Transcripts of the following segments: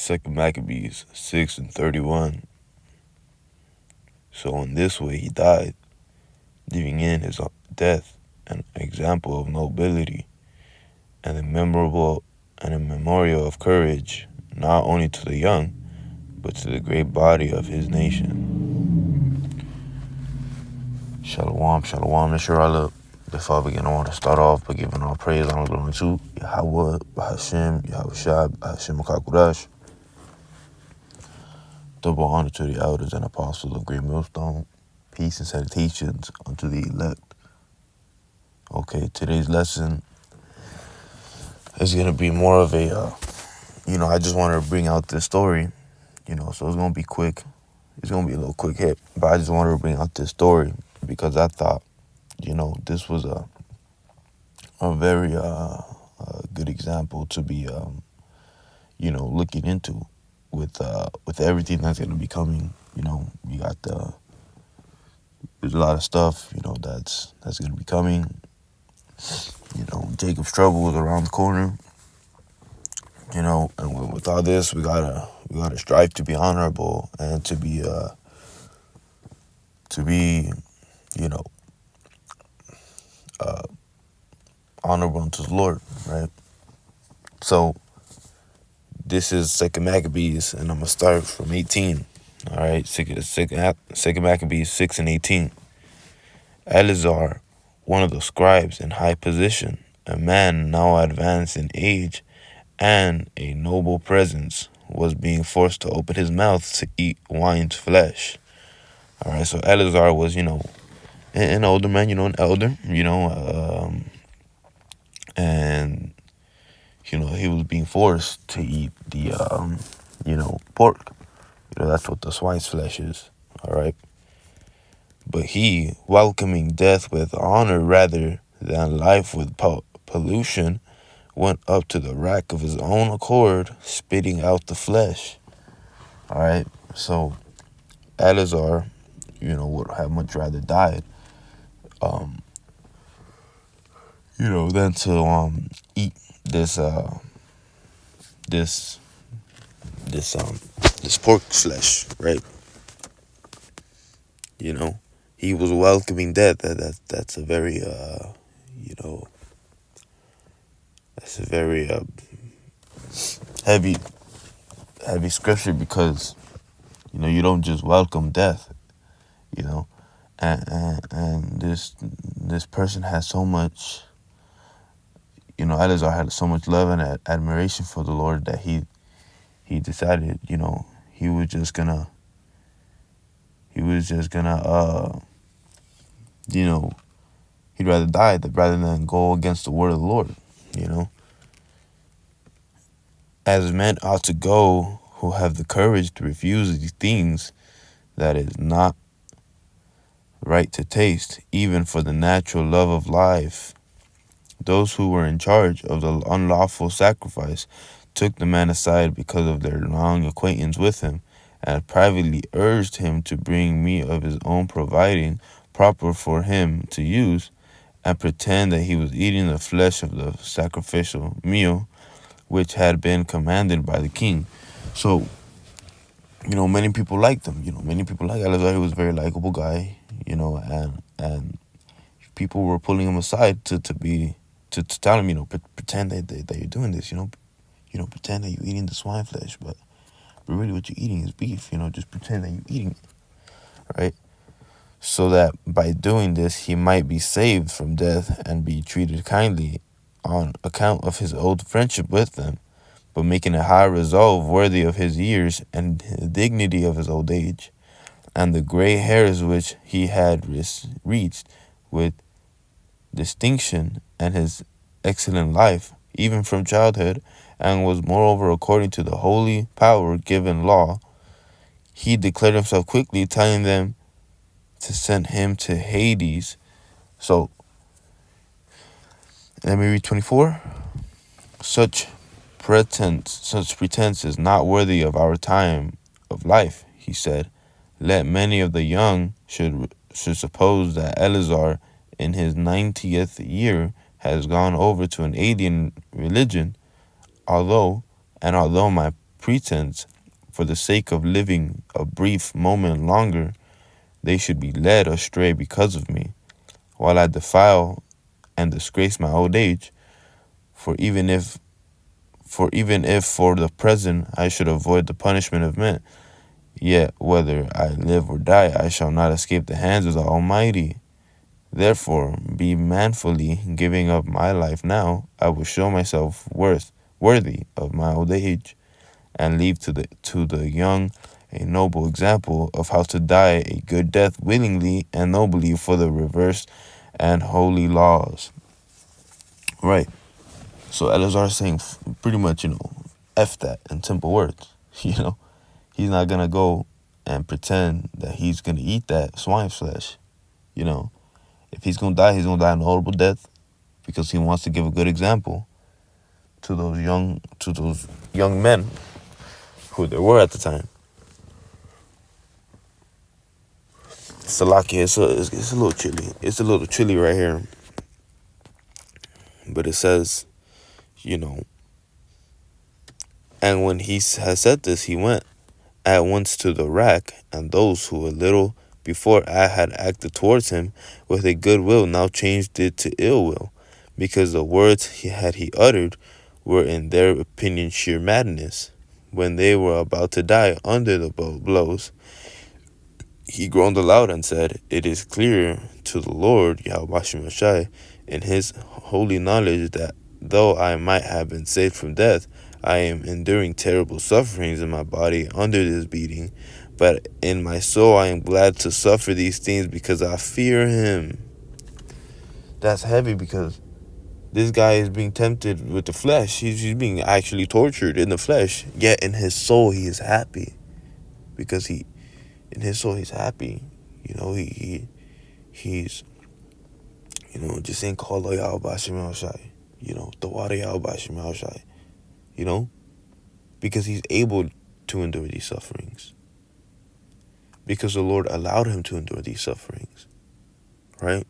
2 Maccabees 6:31. So in this way he died, leaving in his death an example of nobility and a memorial of courage, not only to the young, but to the great body of his nation. Shalom, shalom, Nisharala. Before we begin, I want to start off by giving all praise, honor, glory to Yahweh, Bahashem, Yahushua, Bahashem HaKadosh. Double honor to the elders and apostles of Great Millstone. Peace and salutations unto the elect. Okay, today's lesson is going to be more of a, I just wanted to bring out this story, so it's going to be quick. It's going to be a little quick hit, but I just wanted to bring out this story because I thought, this was a very good example to be, looking into with everything that's going to be coming. You got there's a lot of stuff, that's going to be coming. Jacob's trouble is around the corner. And with all this, we gotta strive to be honorable and to be honorable unto the Lord, right? So this is 2 Maccabees, and I'm gonna start from 18. All right, 2 Maccabees 6:18. Eleazar, one of the scribes in high position, a man now advanced in age and a noble presence, was being forced to open his mouth to eat wine's flesh. All right, so Eleazar was, an older man, an elder, and, he was being forced to eat the, pork. That's what the swine's flesh is, all right? But he, welcoming death with honor rather than life with pollution, went up to the rack of his own accord, spitting out the flesh. All right, so Eleazar, would have much rather died, than to eat this pork flesh, right? He was welcoming death. That's a very that's a very heavy scripture, because you don't just welcome death, and this person has so much, Eleazar had so much love and admiration for the Lord that he decided, he was just gonna he'd rather die rather than go against the word of the Lord, as men ought to go, who have the courage to refuse these things that is not right to taste, even for the natural love of life. Those who were in charge of the unlawful sacrifice took the man aside because of their long acquaintance with him, and privately urged him to bring meat of his own providing, proper for him to use, and pretend that he was eating the flesh of the sacrificial meal, which had been commanded by the king. So, many people liked him. Many people liked Eleazar. He was a very likable guy, and people were pulling him aside to tell him, pretend that you're doing this, pretend that you're eating the swine flesh, but really what you're eating is beef, just pretend that you're eating it, right? So that by doing this, he might be saved from death and be treated kindly on account of his old friendship with them, but making a high resolve worthy of his years and the dignity of his old age, and the gray hairs which he had reached with distinction, and his excellent life, even from childhood, and was moreover according to the holy power given law. He declared himself quickly, telling them to send him to Hades. So, let me read 24. Such pretense is not worthy of our time of life, he said. Let many of the young should suppose that Eleazar, in his 90th year, has gone over to an alien religion, although my pretense, for the sake of living a brief moment longer, they should be led astray because of me, while I defile and disgrace my old age. For even if for the present I should avoid the punishment of men, yet whether I live or die, I shall not escape the hands of the Almighty. Therefore, be manfully giving up my life now, I will show myself worthy of my old age, and leave to the young a noble example of how to die a good death willingly and nobly for the reversed and holy laws. Right. So Elazar is saying pretty much, F that in simple words. He's not going to go and pretend that he's going to eat that swine's flesh. If he's going to die, he's going to die an horrible death because he wants to give a good example to those young men who there were at the time. Salakia, it's a little chilly. It's a little chilly right here. But it says, and when he has said this, he went at once to the rack, and those who a little before I had acted towards him with a good will now changed it to ill will, because the words he uttered were in their opinion sheer madness. When they were about to die under the blows, he groaned aloud and said, "It is clear to the Lord Yahweh Shai in his holy knowledge that though I might have been saved from death, I am enduring terrible sufferings in my body under this beating. But in my soul I am glad to suffer these things because I fear him." That's heavy because this guy is being tempted with the flesh. He's being actually tortured in the flesh. Yet in his soul he is happy. Because in his soul he's happy. He's just saying call Yahweh Shai. Tawada Yahweh Shai. Because he's able to endure these sufferings. Because the Lord allowed him to endure these sufferings. Right?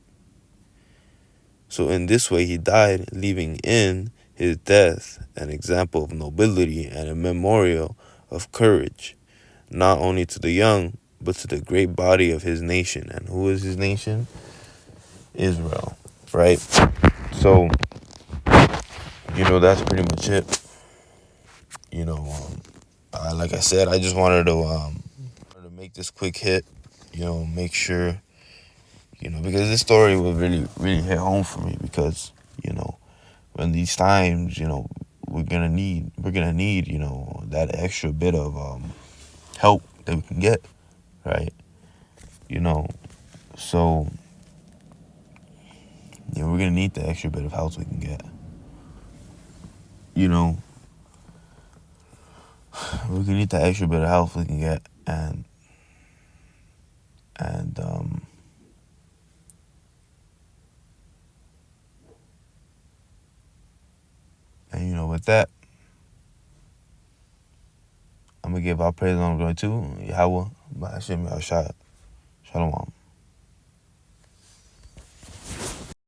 So in this way he died, leaving in his death an example of nobility and a memorial of courage, not only to the young, but to the great body of his nation. And who is his nation? Israel. Right? So, that's pretty much it. Like I said, I just wanted to make this quick hit, make sure, because this story will really, really hit home for me because, when these times, we're gonna need, that extra bit of help that we can get, right? So, we're gonna need the extra bit of help we can get. We're gonna need the extra bit of help we can get, and with that, I'm gonna give our praise and glory to Yahweh, Ba'ashem Yahshua. Shalom.